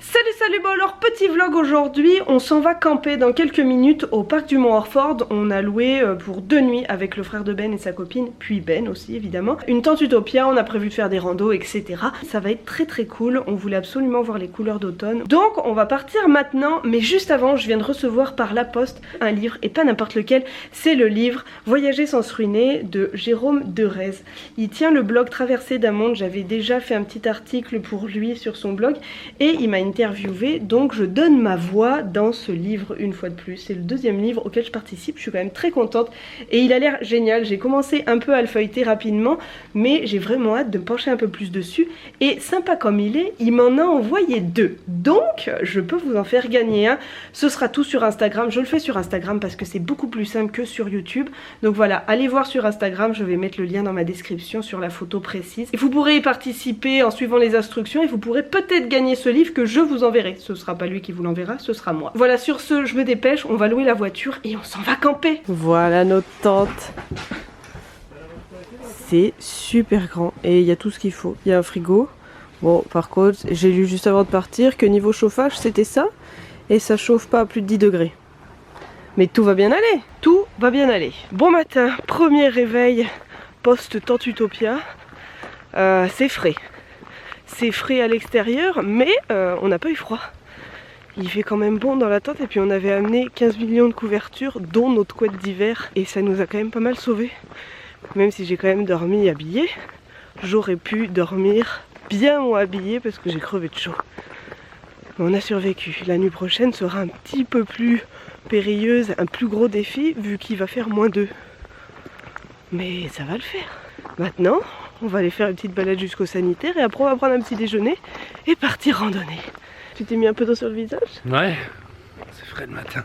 Salut, bon alors petit vlog aujourd'hui, on s'en va camper dans quelques minutes au parc du Mont Orford. On a loué pour 2 nuits avec le frère de Ben et sa copine, puis Ben aussi évidemment. Une tente Utopia, on a prévu de faire des randos etc. Ça va être très cool, on voulait absolument voir les couleurs d'automne. Donc on va partir maintenant, mais juste avant je viens de recevoir par la poste un livre, et pas n'importe lequel, c'est le livre Voyager sans se ruiner de Jérôme Derez. Il tient le blog Traversée d'un monde, j'avais déjà fait un petit article pour lui sur son blog et il m'a interviewé, donc je donne ma voix dans ce livre une fois de plus. C'est le 2e livre auquel je participe, je suis quand même très contente et il a l'air génial. J'ai commencé un peu à le feuilleter rapidement, mais j'ai vraiment hâte de me pencher un peu plus dessus, et sympa comme il est, il m'en a envoyé 2, donc je peux vous en faire gagner un. Ce sera tout sur Instagram, je le fais sur Instagram parce que c'est beaucoup plus simple que sur YouTube, donc voilà, allez voir sur Instagram, je vais mettre le lien dans ma description sur la photo précise, et vous pourrez y participer en suivant les instructions, et vous pourrez peut-être gagner ce livre que je vous enverrai. Ce sera pas lui qui vous l'enverra, ce sera moi. Voilà, sur ce, je me dépêche, on va louer la voiture et on s'en va camper. Voilà notre tente. C'est super grand et il y a tout ce qu'il faut. Il y a un frigo. Bon, par contre, j'ai lu juste avant de partir que niveau chauffage, c'était ça. Et ça chauffe pas à plus de 10 degrés. Mais tout va bien aller. Tout va bien aller. Bon matin, premier réveil post-tente Utopia. C'est frais. C'est frais à l'extérieur, mais on n'a pas eu froid. Il fait quand même bon dans la tente, et puis on avait amené 15 millions de couvertures, dont notre couette d'hiver, et ça nous a quand même pas mal sauvés. Même si j'ai quand même dormi habillée, j'aurais pu dormir bien moins habillée parce que j'ai crevé de chaud. On a survécu. La nuit prochaine sera un petit peu plus périlleuse, un plus gros défi, vu qu'il va faire -2. Mais ça va le faire. Maintenant, on va aller faire une petite balade jusqu'au sanitaire, et après on va prendre un petit déjeuner et partir randonner. Tu t'es mis un peu d'eau sur le visage? Ouais, c'est frais le matin.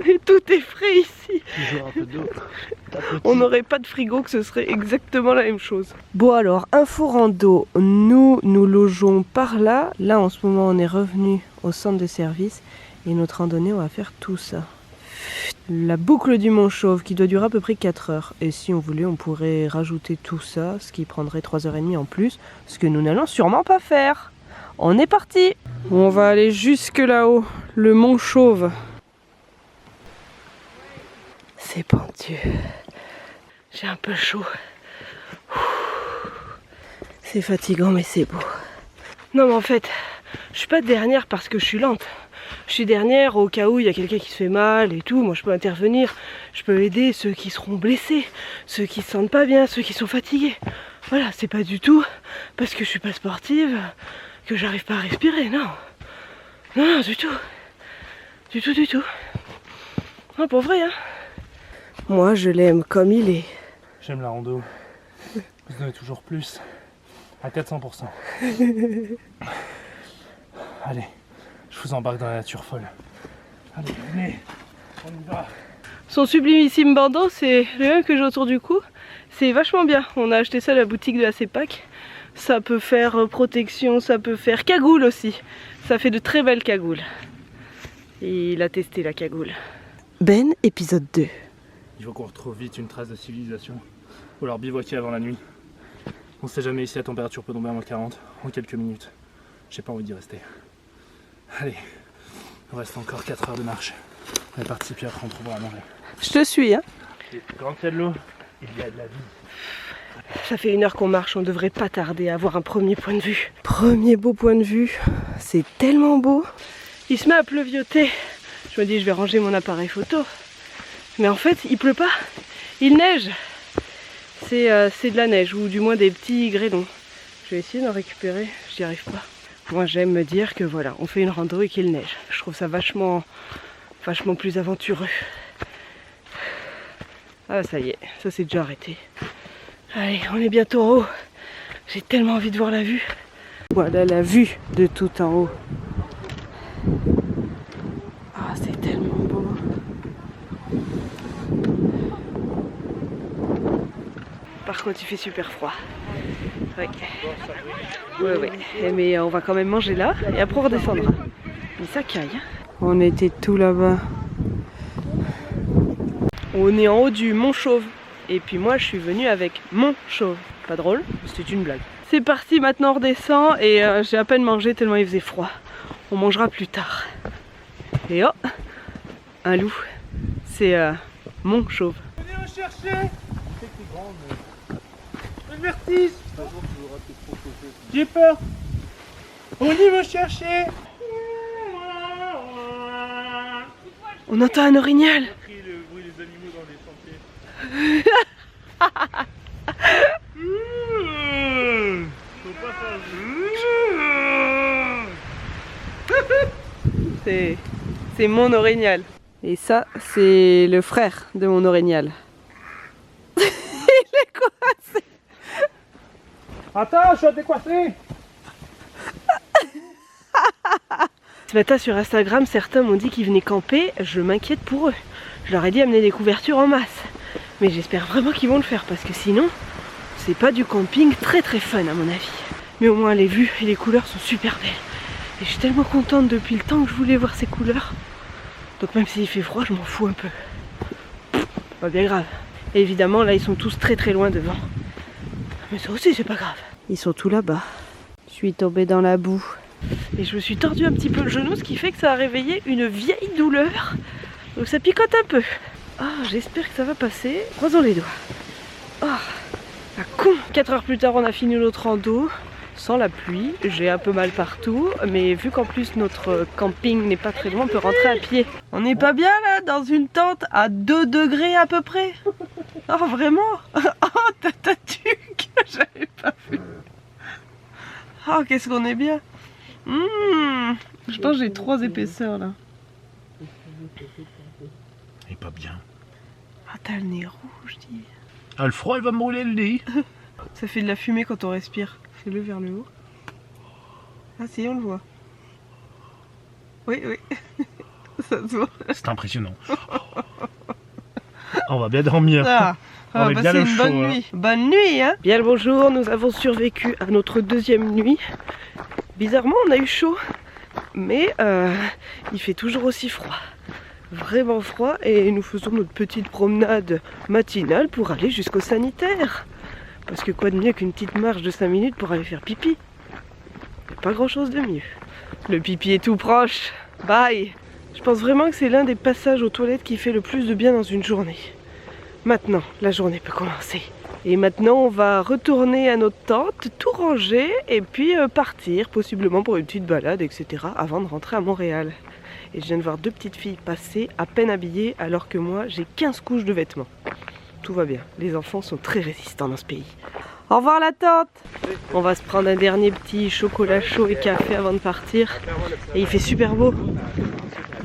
Et tout est frais ici. Toujours un peu d'eau. On n'aurait pas de frigo que ce serait exactement la même chose. Bon alors, info rando, nous logeons par là. Là en ce moment on est revenu au centre de service, et notre randonnée on va faire tout ça. La boucle du Mont Chauve qui doit durer à peu près 4 heures. Et si on voulait, on pourrait rajouter tout ça, ce qui prendrait 3h30 en plus, ce que nous n'allons sûrement pas faire. On est parti. On va aller jusque là-haut, le Mont Chauve. C'est pentu. J'ai un peu chaud. C'est fatigant mais c'est beau. Non mais en fait, je suis pas dernière parce que je suis lente. Je suis dernière au cas où il y a quelqu'un qui se fait mal et tout. Moi je peux intervenir, je peux aider ceux qui seront blessés, ceux qui se sentent pas bien, ceux qui sont fatigués. Voilà, c'est pas du tout parce que je suis pas sportive que j'arrive pas à respirer, non. Non, du tout. Du tout. Non, pour vrai, hein. Moi je l'aime comme il est. J'aime la rando. Vous donnez toujours plus. À 400%. Allez, je vous embarque dans la nature folle. Allez, venez, on y va. Son sublimissime bandeau, c'est le même que j'ai autour du cou. C'est vachement bien. On a acheté ça à la boutique de la CEPAC. Ça peut faire protection, ça peut faire cagoule aussi. Ça fait de très belles cagoules. Et il a testé la cagoule. Ben, épisode 2. Il faut qu'on retrouve vite une trace de civilisation. Ou alors bivouaquer avant la nuit. On sait jamais, ici la température peut tomber à -40 en quelques minutes. J'ai pas envie d'y rester. Allez, il reste encore 4 heures de marche. On est parti, puis après on trouvera à manger. Je te suis, hein. Et quand il y a de l'eau, il y a de la vie. Ça fait 1 heure qu'on marche, on devrait pas tarder à avoir un premier point de vue. Premier beau point de vue, c'est tellement beau. Il se met à pleuvioter. Je me dis je vais ranger mon appareil photo. Mais en fait il pleut pas, il neige. C'est de la neige, ou du moins des petits grêlons. Je vais essayer d'en récupérer, j'y arrive pas. Moi j'aime me dire que voilà, on fait une rando et qu'il neige. Je trouve ça vachement plus aventureux. Ah ça y est, ça c'est déjà arrêté. Allez, on est bientôt en haut. J'ai tellement envie de voir la vue. Voilà la vue de tout en haut. Ah c'est tellement beau. Par contre il fait super froid. Ouais. Mais on va quand même manger là et après on redescendra. Mais ça caille. On était tout là-bas. On est en haut du Mont Chauve. Et puis moi je suis venue avec mon chauve. Pas drôle, c'était une blague. C'est parti, maintenant on redescend et j'ai à peine mangé tellement il faisait froid. On mangera plus tard. Et oh, un loup. C'est mon chauve. Venez me chercher. Une vertige. J'ai peur. On y me chercher. On entend un orignal. Le bruit des animaux dans les sentiers. Faut pas faire. C'est mon orignal. Et ça, c'est le frère de mon orignal. Il est coincé. Attends, je suis décoiffé. Ce matin sur Instagram, certains m'ont dit qu'ils venaient camper. Je m'inquiète pour eux. Je leur ai dit amener des couvertures en masse. Mais j'espère vraiment qu'ils vont le faire parce que sinon, c'est pas du camping très fun à mon avis. Mais au moins les vues et les couleurs sont super belles. Et je suis tellement contente depuis le temps que je voulais voir ces couleurs. Donc même s'il fait froid, je m'en fous un peu. Pas bien grave. Et évidemment, là, ils sont tous très loin devant. Mais ça aussi, c'est pas grave. Ils sont tous là-bas. Je suis tombée dans la boue. Et je me suis tordu un petit peu le genou, ce qui fait que ça a réveillé une vieille douleur. Donc ça picote un peu. Ah, j'espère que ça va passer. Croisons les doigts. Ah, la con. 4 heures plus tard, on a fini notre rando. Sans la pluie, j'ai un peu mal partout, mais vu qu'en plus notre camping n'est pas très loin, on peut rentrer à pied. On n'est pas bien là, dans une tente à 2 degrés à peu près. Oh vraiment? Oh tatatuque, j'avais pas vu. Oh qu'est-ce qu'on est bien. Je pense que j'ai 3 épaisseurs là. Il est pas bien. Ah t'as le nez rouge, dis. Ah le froid il va me brûler le nez. Ça fait de la fumée quand on respire. Fais-le vers le haut. Ah si, on le voit. Oui. Ça se voit. C'est impressionnant. On va bien dormir. Ah, on va bien passer le une chaud, bonne nuit. Bonne nuit, hein. Bien le bonjour, nous avons survécu à notre 2e nuit. Bizarrement, on a eu chaud. Mais il fait toujours aussi froid. Vraiment froid. Et nous faisons notre petite promenade matinale pour aller jusqu'au sanitaire. Parce que quoi de mieux qu'une petite marche de 5 minutes pour aller faire pipi? Pas grand chose de mieux. Le pipi est tout proche. Bye. Je pense vraiment que c'est l'un des passages aux toilettes qui fait le plus de bien dans une journée. Maintenant, la journée peut commencer. Et maintenant, on va retourner à notre tente, tout ranger et puis partir, possiblement pour une petite balade, etc. avant de rentrer à Montréal. Et je viens de voir 2 petites filles passer, à peine habillées, alors que moi, j'ai 15 couches de vêtements. Tout va bien, les enfants sont très résistants dans ce pays. Au revoir la tante. On va se prendre un dernier petit chocolat chaud et café avant de partir. Et il fait super beau.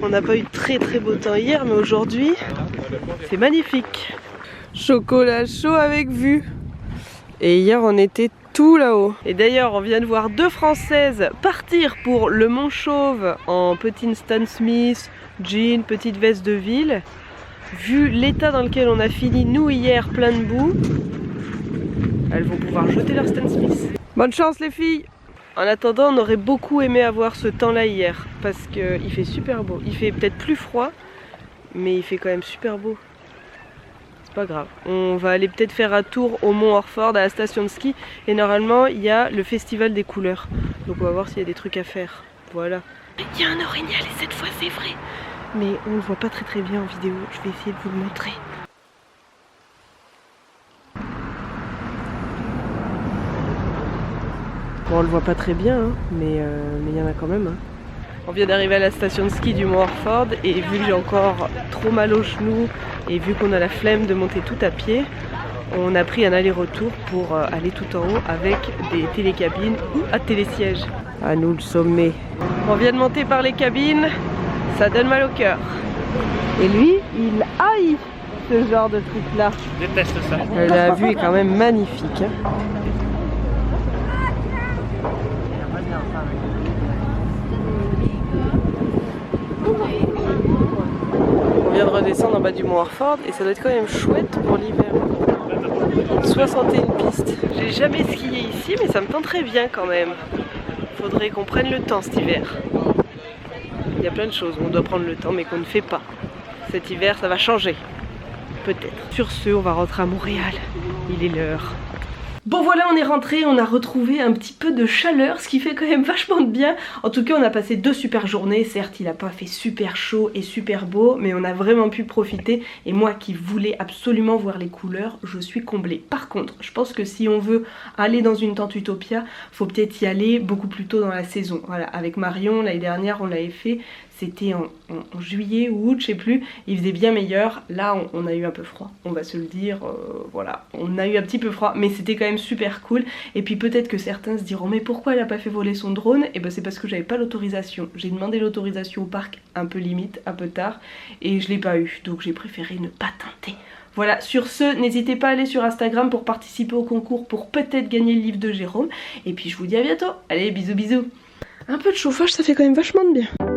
On n'a pas eu très beau temps hier, mais aujourd'hui, c'est magnifique. Chocolat chaud avec vue. Et hier, on était tout là-haut. Et d'ailleurs, on vient de voir 2 Françaises partir pour le Mont Chauve en petit Stan Smith, jean, petite veste de ville. Vu l'état dans lequel on a fini nous hier plein de boue, elles vont pouvoir jeter leur Stan Smith. Bonne chance les filles. En attendant, on aurait beaucoup aimé avoir ce temps-là hier parce qu'il fait super beau. Il fait peut-être plus froid, mais il fait quand même super beau. C'est pas grave. On va aller peut-être faire un tour au Mont Orford à la station de ski et normalement il y a le festival des couleurs. Donc on va voir s'il y a des trucs à faire. Voilà. Il y a un orignal et cette fois c'est vrai. Mais on le voit pas très bien en vidéo, je vais essayer de vous le montrer. Bon, on le voit pas très bien, hein, mais il y en a quand même. Hein. On vient d'arriver à la station de ski du Mont Orford et vu que j'ai encore trop mal aux genoux et vu qu'on a la flemme de monter tout à pied, on a pris un aller-retour pour aller tout en haut avec des télécabines ou à télésiège. À nous le sommet. On vient de monter par les cabines. Ça donne mal au cœur. Et lui, il haït ce genre de truc là. Je déteste ça. La vue est quand même magnifique. Hein. On vient de redescendre en bas du Mont Orford et ça doit être quand même chouette pour l'hiver. 61 pistes. J'ai jamais skié ici mais ça me tenterait bien quand même. Faudrait qu'on prenne le temps cet hiver. Il y a plein de choses, on doit prendre le temps mais qu'on ne fait pas. Cet hiver ça va changer, peut-être. Sur ce, on va rentrer à Montréal. Il est l'heure. Bon voilà, on est rentré, on a retrouvé un petit peu de chaleur, ce qui fait quand même vachement de bien. En tout cas, on a passé 2 super journées. Certes, il a pas fait super chaud et super beau, mais on a vraiment pu profiter. Et moi qui voulais absolument voir les couleurs, je suis comblée. Par contre, je pense que si on veut aller dans une tente Utopia, faut peut-être y aller beaucoup plus tôt dans la saison. Voilà, avec Marion, l'année dernière, on l'avait fait. C'était en juillet ou août, je sais plus, il faisait bien meilleur. Là, on a eu un peu froid, on va se le dire, voilà. On a eu un petit peu froid, mais c'était quand même super cool. Et puis peut-être que certains se diront, mais pourquoi elle a pas fait voler son drone? Et ben c'est parce que j'avais pas l'autorisation. J'ai demandé l'autorisation au parc un peu limite, un peu tard, et je l'ai pas eu. Donc j'ai préféré ne pas tenter. Voilà, sur ce, n'hésitez pas à aller sur Instagram pour participer au concours, pour peut-être gagner le livre de Jérôme. Et puis je vous dis à bientôt. Allez, bisous bisous. Un peu de chauffage, ça fait quand même vachement de bien.